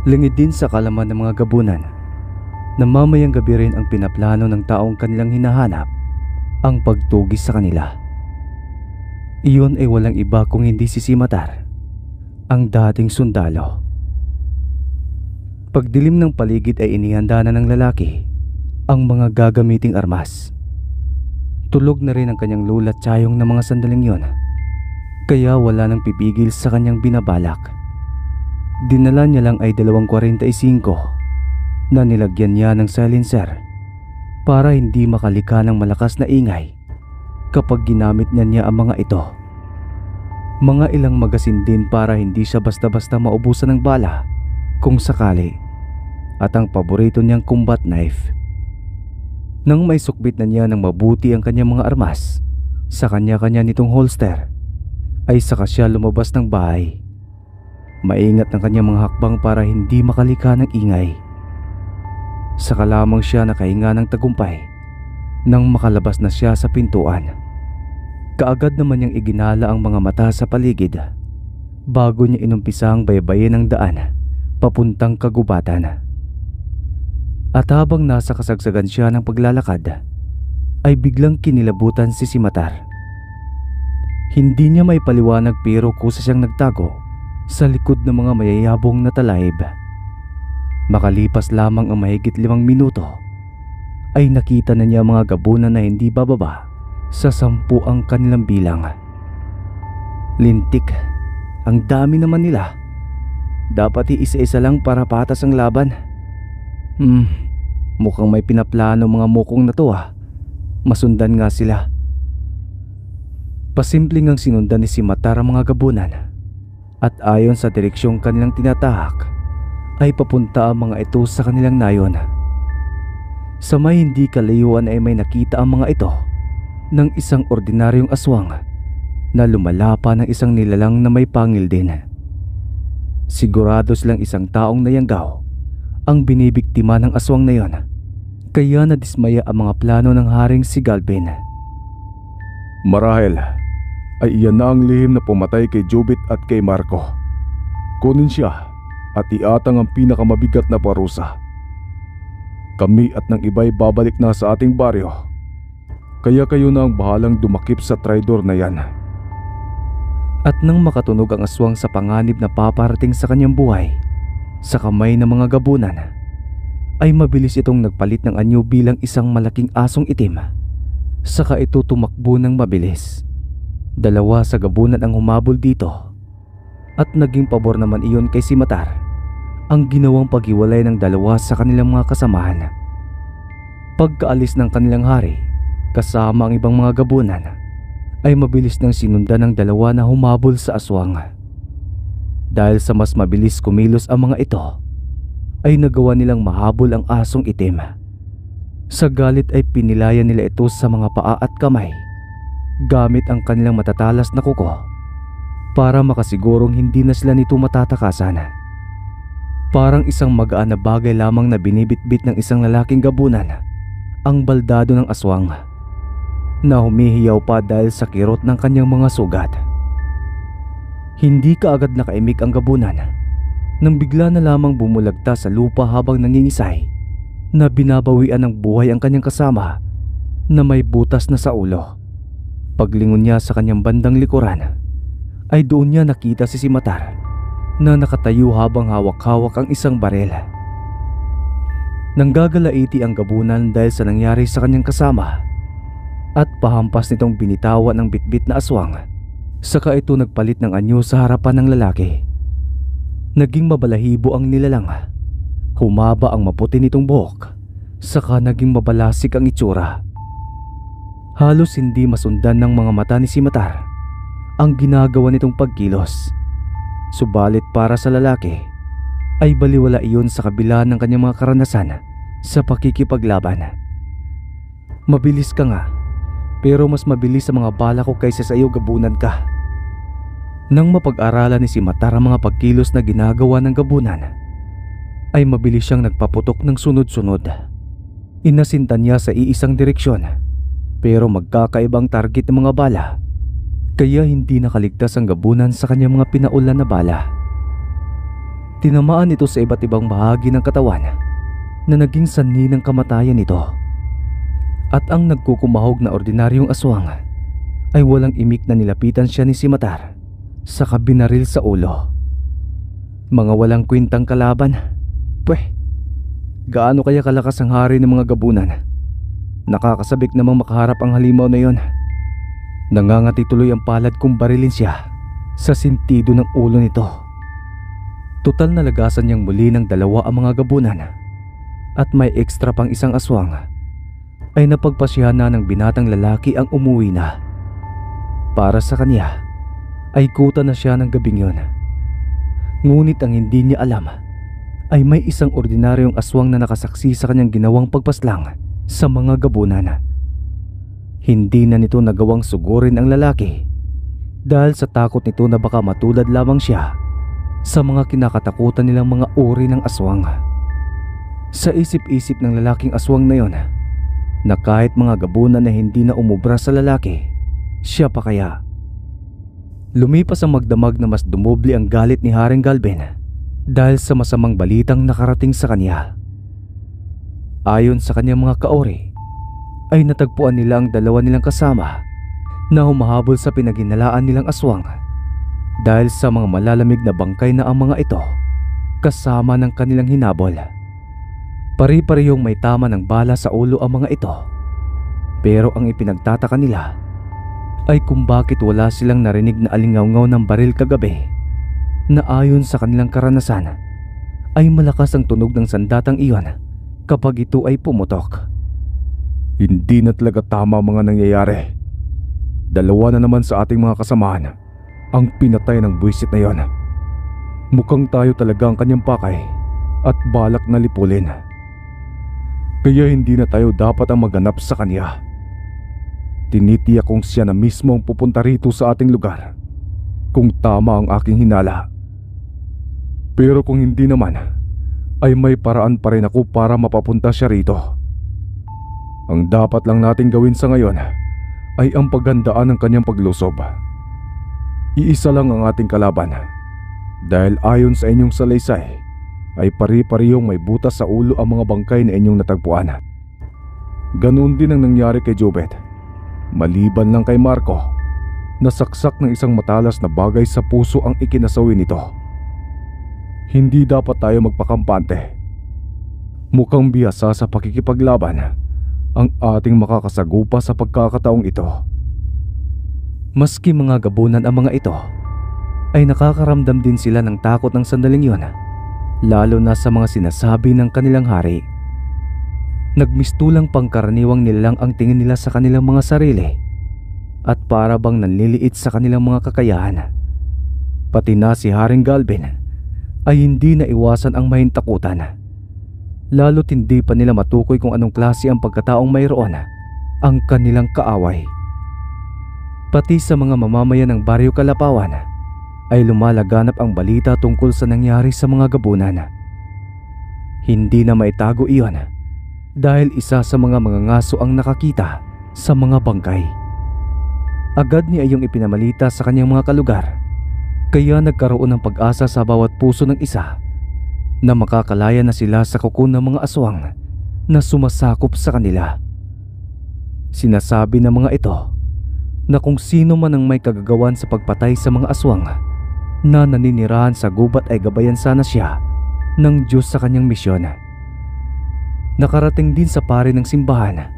Lingid din sa kalaman ng mga gabunan na mamayang gabi rin ang pinaplano ng taong kanilang hinahanap ang pagtugis sa kanila. Iyon ay walang iba kung hindi si Simatar, ang dating sundalo. Pagdilim ng paligid ay inihanda na ng lalaki ang mga gagamiting armas. Tulog na rin ang kanyang lulat tsayong ng mga sandaling yon, kaya wala nang pipigil sa kanyang binabalak. Dinala niya lang ay 2.45 na nilagyan niya ng silencer para hindi makalika ng malakas na ingay kapag ginamit niya ang mga ito. Mga ilang magasin din para hindi siya basta-basta maubusan ng bala kung sakali, at ang paborito niyang combat knife. Nang may sukbit na niya ng mabuti ang kanyang mga armas sa kanya-kanya nitong holster, ay saka siya lumabas ng bahay. Maingat ang kanyang mga hakbang para hindi makalika ng ingay. Saka lamang siya nakahinga ng tagumpay nang makalabas na siya sa pintuan. Kaagad naman niyang iginala ang mga mata sa paligid bago niya inumpisang baybayin ang daan papuntang kagubatan. At habang nasa kasagsagan siya ng paglalakad, ay biglang kinilabutan si Simatar. Hindi niya may paliwanag pero kusa siyang nagtago sa likod ng mga mayayabong na talahib. Makalipas lamang ang mahigit 5 minuto, ay nakita na niya mga gabunan na hindi bababa sa 10 ang kanilang bilang. Lintik, ang dami naman nila. Dapat iisa-isa lang para patas ang laban. Mukhang may pinaplano mga mukong na to Masundan nga sila. Pasimpleng ang sinundan ni Simatar ang mga gabunan, at ayon sa direksyong kanilang tinatahak ay papunta ang mga ito sa kanilang nayon. Sa may hindi kalayuan ay may nakita ang mga ito ng isang ordinaryong aswang na lumalapa ng isang nilalang na may pangil din. Sigurados lang isang taong nayanggaw ang binibiktima ng aswang na yon, kaya nadismaya ang mga plano ng haring si Galvin. Marahil ay iyan na ang lihim na pumatay kay Jubit at kay Marco. Kunin siya at iatang ang pinakamabigat na parusa. Kami at ng iba'y babalik na sa ating baryo, kaya kayo na ang bahalang dumakip sa traidor na yan. At nang makatunog ang aswang sa panganib na paparating sa kanyang buhay sa kamay ng mga gabunan, ay mabilis itong nagpalit ng anyo bilang isang malaking asong itim. Saka ito tumakbo ng mabilis. 2 sa gabunan ang humabol dito, at naging pabor naman iyon kay Simatar ang ginawang paghiwalay ng 2 sa kanilang mga kasamahan. Pagkaalis ng kanilang hari kasama ang ibang mga gabunan, ay mabilis nang sinundan ng 2 na humabol sa aswang. Dahil sa mas mabilis kumilos ang mga ito, ay nagawa nilang mahabol ang asong itim. Sa galit ay pinilayan nila ito sa mga paa at kamay gamit ang kanilang matatalas na kuko para makasigurong hindi na sila nito matatakasan. Parang isang magaan na bagay lamang na binibitbit ng isang lalaking gabunan ang baldado ng aswang, na humihiyaw pa dahil sa kirot ng kanyang mga sugat. Hindi kaagad nakaimik ang gabunan nang bigla na lamang bumulagta sa lupa habang nangingisay na binabawian ng buhay ang kanyang kasama na may butas na sa ulo. Paglingon niya sa kanyang bandang likuran, ay doon niya nakita si Simatar na nakatayo habang hawak-hawak ang isang barel. Nanggagalaiti ang gabunan dahil sa nangyari sa kanyang kasama, at pahampas nitong binitawan ng bitbit na aswang. Saka ito nagpalit ng anyo sa harapan ng lalaki. Naging mabalahibo ang nilalang. Humaba ang maputi nitong buhok, saka naging mabalasik ang itsura. Halos hindi masundan ng mga mata ni Simatar ang ginagawa nitong pagkilos. Subalit para sa lalaki ay baliwala iyon sa kabila ng kanyang mga karanasan sa pakikipaglaban. Mabilis ka nga, pero mas mabilis sa mga bala ko kaysa sa iyo, gabunan ka. Nang mapag-aralan ni Simatar ang mga pagkilos na ginagawa ng gabunan, ay mabilis siyang nagpaputok ng sunod-sunod. Inasinta niya sa iisang direksyon, pero magkakaibang target ng mga bala, kaya hindi nakaligtas ang gabunan sa kanyang mga pinaulan na bala. Tinamaan ito sa iba't ibang bahagi ng katawan na naging sanhi ng kamatayan nito. At ang nagkukumahog na ordinaryong aswang ay walang imik na nilapitan siya ni Simatar saka binaril sa ulo. Mga walang kwintang kalaban. Gaano kaya kalakas ang hari ng mga gabunan? Nakakasabik namang makaharap ang halimaw na yon. Nangangati tuloy ang palad kung barilin siya sa sintido ng ulo nito. Total na lagasan niyang muli ng dalawa ang mga gabunan at may ekstra pang isang aswang ay napagpasyahan na ng binatang lalaki ang umuwi na. Para sa kanya ay kuta na siya ng gabing yon. Ngunit ang hindi niya alam ay may isang ordinaryong aswang na nakasaksi sa kanyang ginawang pagpaslang sa mga gabunan. Hindi na nito nagawang sugurin ang lalaki dahil sa takot nito na baka matulad lamang siya sa mga kinakatakutan nilang mga uri ng aswang. Sa isip-isip ng lalaking aswang na yon na kahit mga gabunan na hindi na umubra sa lalaki, siya pa kaya. Lumipas ang magdamag na mas dumoble ang galit ni Haring Galben dahil sa masamang balitang nakarating sa kanya. Ayon sa kanyang mga kaori, ay natagpuan nila ang dalawa nilang kasama na humahabol sa pinaghinalaan nilang aswang dahil sa mga malalamig na bangkay na ang mga ito kasama ng kanilang hinabol. Pari-parihong may tama ng bala sa ulo ang mga ito, pero ang ipinagtataka nila ay kung bakit wala silang narinig na alingawngaw ng baril kagabi na ayon sa kanilang karanasan ay malakas ang tunog ng sandatang iyon kapag ito ay pumutok. Hindi na talaga tama ang mga nangyayari. Dalawa na naman sa ating mga kasamahan ang pinatay ng buwisit na yon. Mukhang tayo talaga ang kanyang pakay at balak na lipulin. Kaya hindi na tayo dapat ang maganap sa kanya. Tinitiyak kong siya na mismo ang pupunta rito sa ating lugar kung tama ang aking hinala. Pero kung hindi naman, ay may paraan pa rin ako para mapapunta siya rito. Ang dapat lang nating gawin sa ngayon ay ang paghandaan ng kanyang paglusob. Iisa lang ang ating kalaban dahil ayon sa inyong salaysay ay pari-parihong may butas sa ulo ang mga bangkay na inyong natagpuan. Ganoon din ang nangyari kay Jobet, maliban lang kay Marco. Nasaksak ng isang matalas na bagay sa puso ang ikinasawi nito. Hindi dapat tayo magpakampante. Mukhang bihasa sa pakikipaglaban ang ating makakasagupa sa pagkakataong ito. Maski mga gabunan ang mga ito, ay nakakaramdam din sila ng takot ng sandaling yon, lalo na sa mga sinasabi ng kanilang hari. Nagmistulang pangkaraniwang nilalang ang tingin nila sa kanilang mga sarili at para bang nanliliit sa kanilang mga kakayahan. Pati na si Haring Galben ay hindi na iwasan ang mahintakutan. Lalo't hindi pa nila matukoy kung anong klase ang pagkataong mayroon ang kanilang kaaway. Pati sa mga mamamayan ng Baryo Kalapawan ay lumalaganap ang balita tungkol sa nangyari sa mga gabunan. Hindi na maitago iyon dahil isa sa mga mangangaso ang nakakita sa mga bangkay. Agad niya iyong ipinamalita sa kanyang mga kalugar, kaya nagkaroon ng pag-asa sa bawat puso ng isa na makakalaya na sila sa kuko ng mga aswang na sumasakop sa kanila. Sinasabi ng mga ito na kung sino man ang may kagagawan sa pagpatay sa mga aswang na naninirahan sa gubat ay gabayan sana siya ng Diyos sa kanyang misyon. Nakarating din sa pari ng simbahan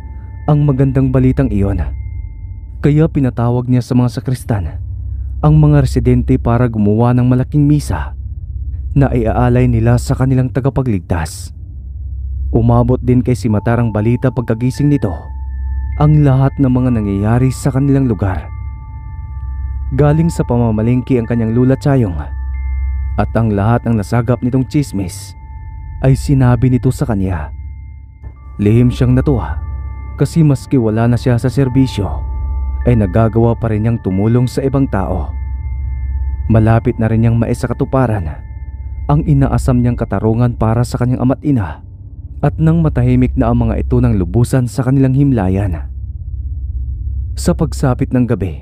ang magandang balitang iyon, kaya pinatawag niya sa mga sakristan ang mga residente para gumawa ng malaking misa na iaalay nila sa kanilang tagapagligtas. Umabot din kay Simatar ang balita pagkagising nito ang lahat ng mga nangyayari sa kanilang lugar. Galing sa pamamalengke ang kanyang lula Chayong at ang lahat ng nasagap nitong chismis ay sinabi nito sa kanya. Lihim siyang natuwa kasi maski wala na siya sa serbisyo ay nagagawa pa rin niyang tumulong sa ibang tao. Malapit na rin niyang maisakatuparan ang inaasam niyang katarungan para sa kanyang ama't ina at nang matahimik na ang mga ito ng lubusan sa kanilang himlayan. Sa pagsapit ng gabi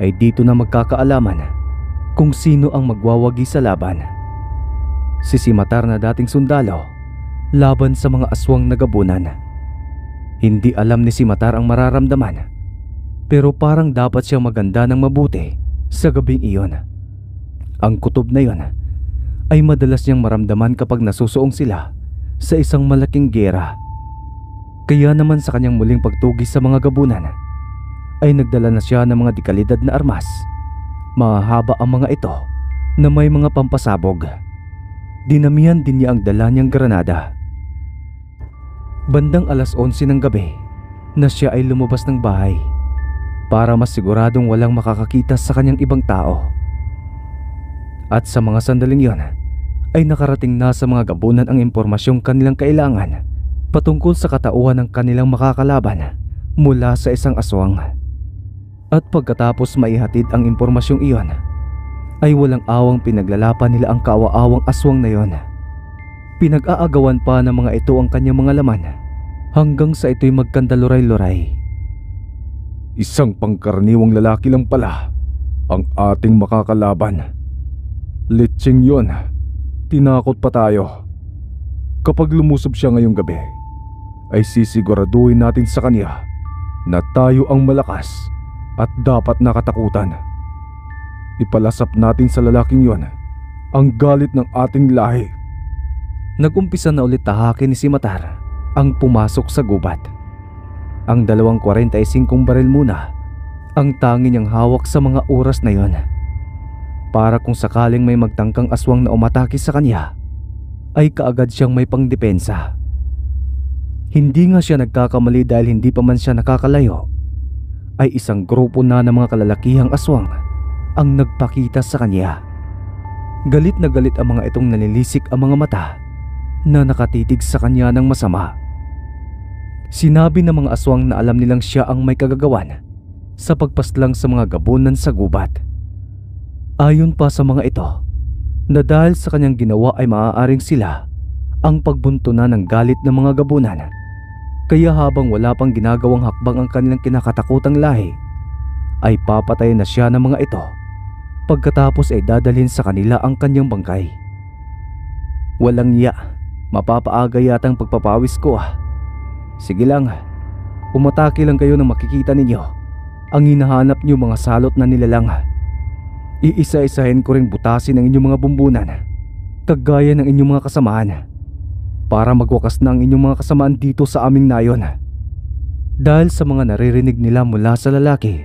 ay dito na magkakaalaman kung sino ang magwawagi sa laban. Si Simatar na dating sundalo laban sa mga aswang na gabunan. Hindi alam ni Simatar ang mararamdaman, pero parang dapat siyang maganda ng mabuti sa gabing iyon. Ang kutob na iyon ay madalas niyang maramdaman kapag nasusuong sila sa isang malaking giyera. Kaya naman sa kanyang muling pagtugis sa mga gabunan ay nagdala na siya ng mga dekalidad na armas. Mahahaba ang mga ito na may mga pampasabog. Dinamihan din niya ang dala niyang granada. Bandang alas 11 ng gabi na siya ay lumabas ng bahay para mas siguradong walang makakakita sa kanyang ibang tao. At sa mga sandaling yon ay nakarating na sa mga gabunan ang impormasyong kanilang kailangan patungkol sa katauhan ng kanilang makakalaban mula sa isang aswang. At pagkatapos maihatid ang impormasyong iyon, ay walang awang pinaglalapan nila ang kaawa-awang aswang na yon. Pinag-aagawan pa ng mga ito ang kanyang mga laman hanggang sa ito'y magkandaluray-luray. Isang pangkaraniwang lalaki lang pala ang ating makakalaban. Litsing yon, tinakot pa tayo. Kapag lumusob siya ngayong gabi, ay sisiguraduhin natin sa kanya na tayo ang malakas at dapat nakatakutan. Ipalasap natin sa lalaking yon ang galit ng ating lahi. Nagumpisa na ulit tahakin ni Simatar ang pumasok sa gubat. Ang 2.45 baril muna ang tangi niyang hawak sa mga oras na yon, para kung sakaling may magtangkang aswang na umatake sa kanya ay kaagad siyang may pangdepensa. Hindi nga siya nagkakamali dahil hindi pa man siya nakakalayo ay isang grupo na ng mga kalalakihang aswang ang nagpakita sa kanya. Galit na galit ang mga itong nanilisik ang mga mata na nakatitig sa kanya ng masama. Sinabi ng mga aswang na alam nilang siya ang may kagagawan sa pagpaslang sa mga gabunan sa gubat. Ayon pa sa mga ito, na dahil sa kanyang ginawa ay maaaring sila ang pagbuntunan ng galit ng mga gabunan. Kaya habang wala pang ginagawang hakbang ang kanilang kinakatakutang lahi, ay papatayin na siya ng mga ito. Pagkatapos ay dadalhin sa kanila ang kanyang bangkay. Walang iya, mapapaaga yata ang pagpapawis ko ah. Sige lang, umatake lang kayo nang makikita ninyo ang hinahanap niyo mga salot na nilalang. Iisa-isahin ko ring butasin ang inyong mga bumbunan, kagaya ng inyong mga kasamaan, para magwakas na ang inyong mga kasamaan dito sa aming nayon. Dahil sa mga naririnig nila mula sa lalaki,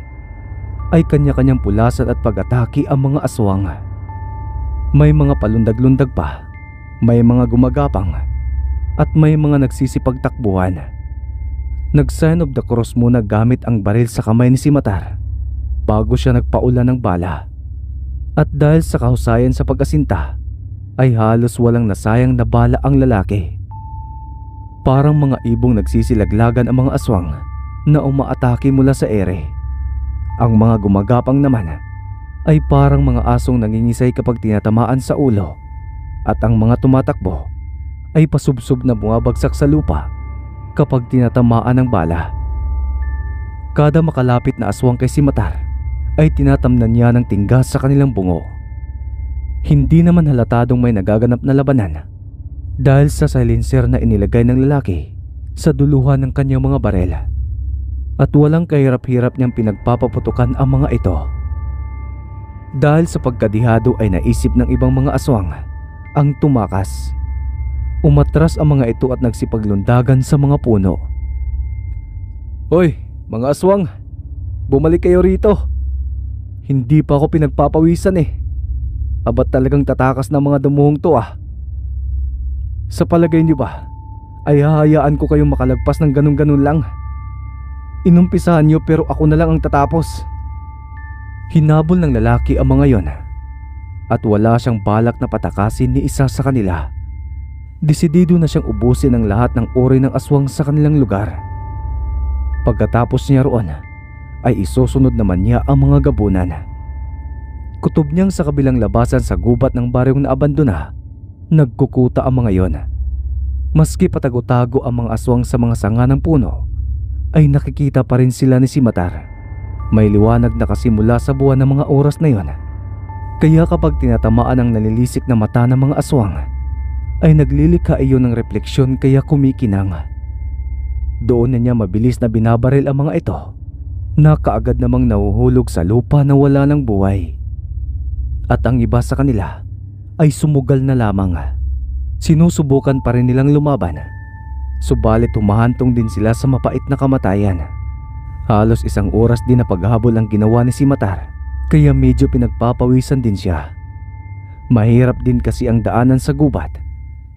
ay kanya-kanyang pulasan at pag-atake ang mga aswang. May mga palundag-lundag pa, may mga gumagapang, at may mga nagsisipagtakbuhan. Nag-sign of the cross muna gamit ang baril sa kamay ni Simatar bago siya nagpaula ng bala. At dahil sa kahusayan sa pag-asinta, ay halos walang nasayang na bala ang lalaki. Parang mga ibong nagsisilaglagan ang mga aswang na umaatake mula sa ere. Ang mga gumagapang naman ay parang mga asong nangingisay kapag tinatamaan sa ulo, at ang mga tumatakbo ay pasubsob na bumabagsak sa lupa kapag tinatamaan ng bala. Kada makalapit na aswang kay Simatar ay tinatamnan niya ng tinggas sa kanilang bungo. Hindi naman halatadong may nagaganap na labanan dahil sa silencer na inilagay ng lalaki sa duluhan ng kanyang mga barel. At walang kahirap-hirap niyang pinagpapaputukan ang mga ito. Dahil sa pagkadihado ay naisip ng ibang mga aswang ang tumakas. Umatras ang mga ito at nagsipaglundagan sa mga puno. Hoy, mga aswang! Bumalik kayo rito! Hindi pa ako pinagpapawisan eh. Abat talagang tatakas ng mga dumuhong to ah. Sa palagay niyo ba ay hahayaan ko kayong makalagpas ng ganun-ganun lang? Inumpisahan niyo pero ako na lang ang tatapos. Hinabol ng lalaki ang mga yon, at wala siyang balak na patakasin ni isa sa kanila. Desidido na siyang ubusin ang lahat ng uri ng aswang sa kanilang lugar. Pagkatapos niya roon ay isusunod naman niya ang mga gabunan. Kutob niyang sa kabilang labasan sa gubat ng baryong naabandona, nagkukuta ang mga yon. Maski patago-tago ang mga aswang sa mga sanga ng puno, ay nakikita pa rin sila ni Simatar. May liwanag na kasimula sa buwan ng mga oras na yon. Kaya kapag tinatamaan ang nalilisik na mata ng mga aswang, ay naglilikha iyon ng refleksyon kaya kumikinang. Doon na niya mabilis na binabaril ang mga ito na kaagad namang nahuhulog sa lupa na wala ng buhay. At ang iba sa kanila ay sumugal na lamang. Sinusubukan pa rin nilang lumaban, subalit humahantong din sila sa mapait na kamatayan. Halos 1 oras din na paghabol ang ginawa ni Simatar, kaya medyo pinagpapawisan din siya. Mahirap din kasi ang daanan sa gubat,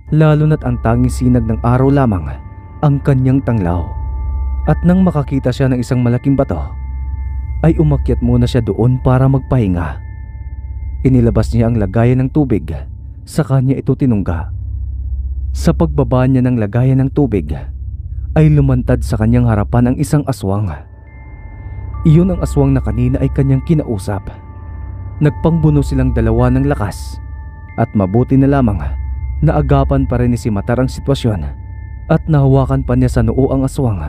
lalo na't ang tanging sinag ng araw lamang ang kanyang tanglaw. At nang makakita siya ng isang malaking bato, ay umakyat muna siya doon para magpahinga. Inilabas niya ang lagayan ng tubig, sa kanya ito tinungga. Sa pagbaba niya ng lagayan ng tubig, ay lumantad sa kanyang harapan ang isang aswang. Iyon ang aswang na kanina ay kanyang kinausap. Nagpangbuno silang dalawa ng lakas, at mabuti na lamang na agapan pa rin ni Simatar ang sitwasyon at nahawakan pa niya sa noo ang aswang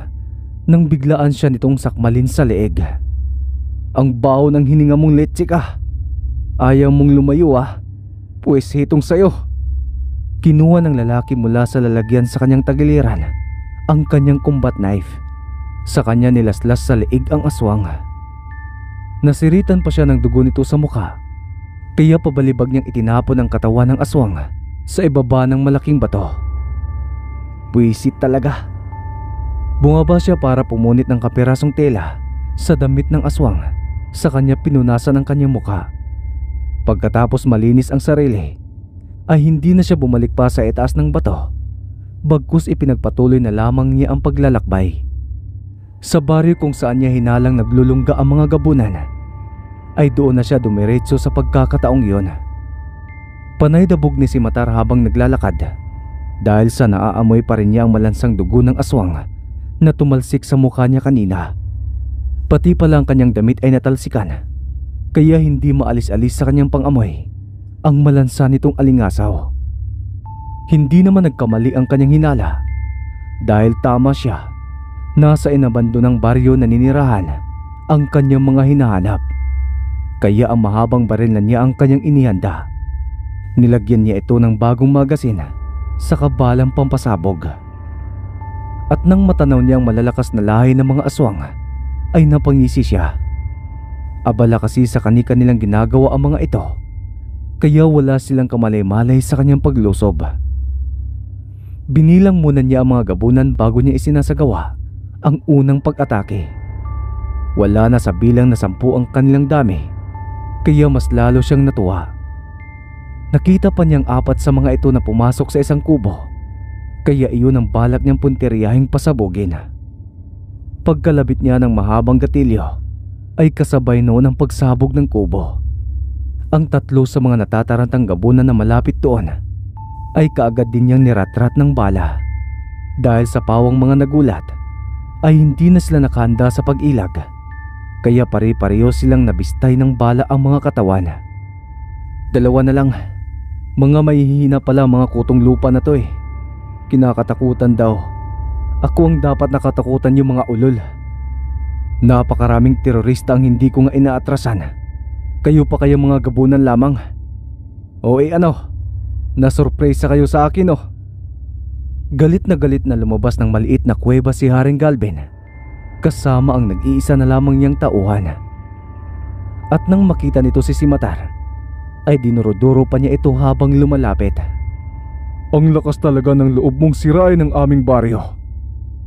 nang biglaan siya nitong sakmalin sa leeg. Ang baho ng hininga mong letse ka. Ayaw mong lumayo Pues hitong sayo. Kinuha ng lalaki mula sa lalagyan sa kanyang tagiliran ang kanyang combat knife. Sa kanya nilaslas sa leeg ang aswang. Nasiritan pa siya ng dugo nito sa mukha, kaya pabalibag niyang itinapon ang katawan ng aswang sa ibaba ng malaking bato. Buwisit talaga. Bumaba siya para pumunit ng kapirasong tela sa damit ng aswang. Sa kanya pinunasan ang kanyang mukha. Pagkatapos malinis ang sarili, ay hindi na siya bumalik pa sa itaas ng bato, bagkus ipinagpatuloy na lamang niya ang paglalakbay. Sa baryo kung saan niya hinalang naglulungga ang mga gabunan, ay doon na siya dumiretso sa pagkakataong iyon. Panay dabog ni Simatar habang naglalakad, dahil sa naaamoy pa rin niya ang malansang dugo ng aswang na tumalsik sa mukha niya kanina. Pati pala ang kanyang damit ay natalsikan, kaya hindi maalis-alis sa kanyang pangamoy ang malansa nitong alingasaw. Hindi naman nagkamali ang kanyang hinala, dahil tama siya. Nasa inabandonang baryo na ninirahan ang kanyang mga hinahanap, kaya ang mahabang baril na niya ang kanyang inihanda. Nilagyan niya ito ng bagong magasin sa kabalang pampasabog. At nang matanaw niya ang malalakas na lahi ng mga aswang, ay napangisi siya. Abala kasi sa kani-kanilang ginagawa ang mga ito, kaya wala silang kamalay-malay sa kanyang paglusob. Binilang muna niya ang mga gabunan bago niya isinasagawa ang unang pag-atake. Wala na sa bilang na 10 ang kanilang dami, kaya mas lalo siyang natuwa. Nakita pa niyang 4 sa mga ito na pumasok sa isang kubo, kaya iyon ang balak niyang punteryahing pasabugin. Pagkalabit niya ng mahabang gatilyo, ay kasabay noon ang pagsabog ng kubo. Ang 3 sa mga natatarantang gabunan na malapit doon ay kaagad din niyang niratrat ng bala. Dahil sa pawang mga nagulat, ay hindi na sila nakahanda sa pag-ilag, kaya pare-pareho silang nabistay ng bala ang mga katawan. 2 na lang. Mga mahihina pala mga kutong lupa na to Kinakatakutan daw. Ako ang dapat nakatakutan yung mga ulol. Napakaraming terorista ang hindi ko nga inaatrasan. Kayo pa kayong mga gabunan lamang. O nasurpresa kayo sa akin Galit na lumabas ng maliit na kuweba si Haring Galvin, kasama ang nag-iisa na lamang niyang tauhan. At nang makita nito si Simatar, ay dinuro-duro pa niya ito habang lumalapit. Ang lakas talaga ng loob mong sirain ang aming baryo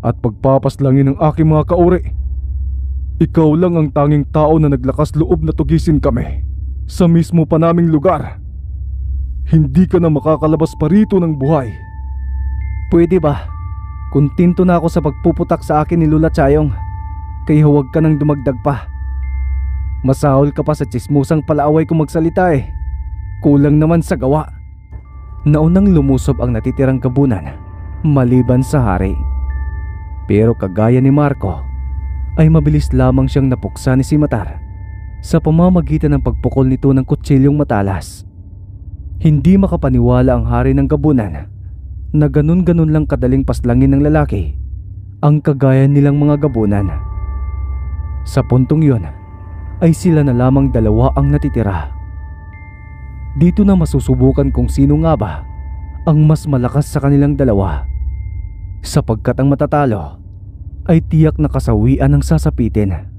at pagpapaslangin ng aking mga kauri. Ikaw lang ang tanging tao na naglakas loob na tugisin kami sa mismo pa naming lugar. Hindi ka na makakalabas pa rito ng buhay. Pwede ba? Kontento na ako sa pagpuputak sa akin ni Lula Chayong, kaya huwag ka nang dumagdag pa. Masahol ka pa sa tsismusang palaaway kung magsalita Kulang naman sa gawa. Naunang lumusob ang natitirang gabunan maliban sa hari. Pero kagaya ni Marco, ay mabilis lamang siyang napuksa ni Simatar sa pamamagitan ng pagpukol nito ng kutsilyong matalas. Hindi makapaniwala ang hari ng gabunan na ganun-ganun lang kadaling paslangin ng lalaki ang kagaya nilang mga gabunan. Sa puntong yon ay sila na lamang 2 ang natitira. Dito na masusubukan kung sino nga ba ang mas malakas sa kanilang dalawa, sapagkat ang matatalo ay tiyak na kasawian ng sasapitin.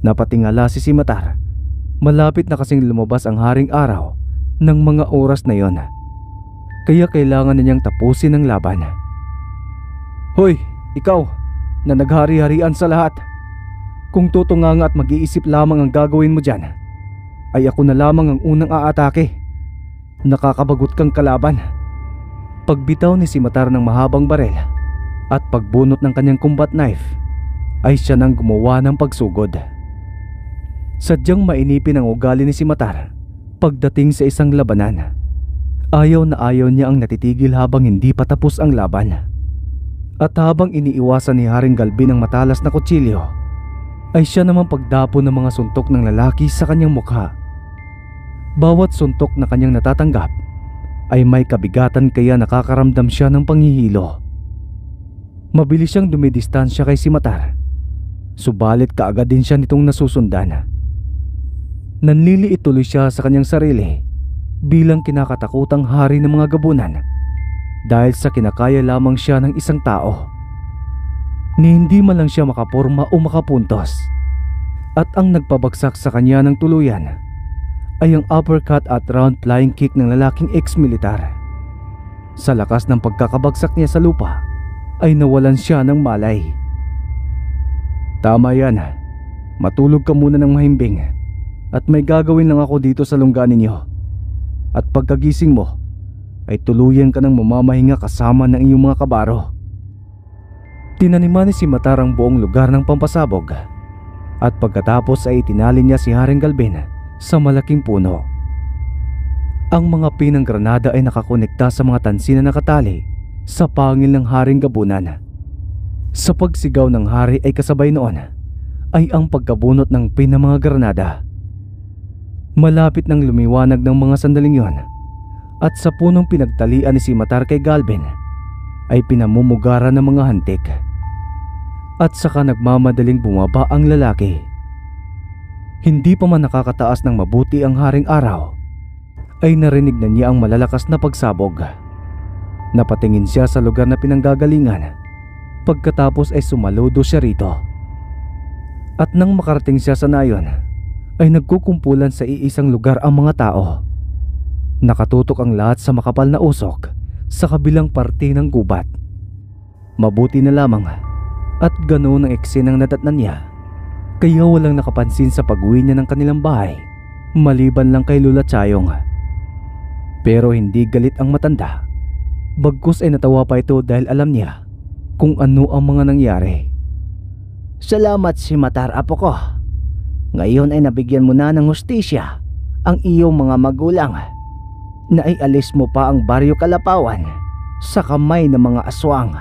Napatingala si Simatar. Malapit na kasing lumabas ang haring araw ng mga oras na yon, kaya kailangan na niyang tapusin ang laban. Hoy, ikaw na naghari-harian sa lahat, kung tutunganga at mag-iisip lamang ang gagawin mo dyan, ay ako na lamang ang unang aatake. Nakakabagot kang kalaban. Pagbitaw ni Simatar ng mahabang barel at pagbunot ng kanyang combat knife, ay siya nang gumawa ng pagsugod. Sadyang mainipin ang ugali ni Simatar pagdating sa isang labanan. Ayaw na ayaw niya ang natitigil habang hindi pa tapos ang laban. At habang iniiwasan ni Haring Galbin ang matalas na kutsilyo, ay siya naman pagdapo ng mga suntok ng lalaki sa kanyang mukha. Bawat suntok na kanyang natatanggap ay may kabigatan, kaya nakakaramdam siya ng panghihilo. Mabilis siyang dumidistansya kay Simatar, subalit kaagad din siya nitong nasusundan. Nanliliit tuloy siya sa kanyang sarili bilang kinakatakutang hari ng mga gabunan, dahil sa kinakaya lamang siya ng isang tao, ni hindi man lang siya makaporma o makapuntos. At ang nagpabagsak sa kanya ng tuluyan ay ang uppercut at round flying kick ng lalaking ex-militar. Sa lakas ng pagkakabagsak niya sa lupa ay nawalan siya ng malay. Tama yan, matulog ka muna ng mahimbing at may gagawin lang ako dito sa lungga ninyo. At pagkagising mo ay tuluyan ka ng mamamahinga kasama ng iyong mga kabaro. Tinaniman ni Simatar ang buong lugar ng pampasabog, at pagkatapos ay itinali niya si Haring Galbin sa malaking puno. Ang mga pinang granada ay nakakonekta sa mga tansi na nakatali sa pangil ng Haring Gabunan. Sa pagsigaw ng hari ay kasabay noon ay ang pagkabunot ng pin ng mga granada. Malapit nang lumiwanag ng mga sandaling yon, at sa punong pinagtalian ni Simatar kay Galbin ay pinamumugaran ng mga hantik. At saka nagmamadaling bumaba ang lalaki. Hindi pa man nakakataas ng mabuti ang haring araw, ay narinig na niya ang malalakas na pagsabog. Napatingin siya sa lugar na pinanggagalingan. Pagkatapos ay sumaludo siya rito. At nang makarating siya sa nayon, ay nagkukumpulan sa iisang lugar ang mga tao. Nakatutok ang lahat sa makapal na usok sa kabilang parte ng gubat. Mabuti na lamang at ganoon ang eksenang nadatnan niya, kaya walang nakapansin sa pag-uwi niya ng kanilang bahay, maliban lang kay Lula Chayong. Pero hindi galit ang matanda, bagkus ay natawa pa ito dahil alam niya kung ano ang mga nangyari. Salamat, Simatar, apo ko. Ngayon ay nabigyan mo na ng hustisya ang iyong mga magulang. Naialis mo pa ang Baryo Kalapawan sa kamay ng mga aswang.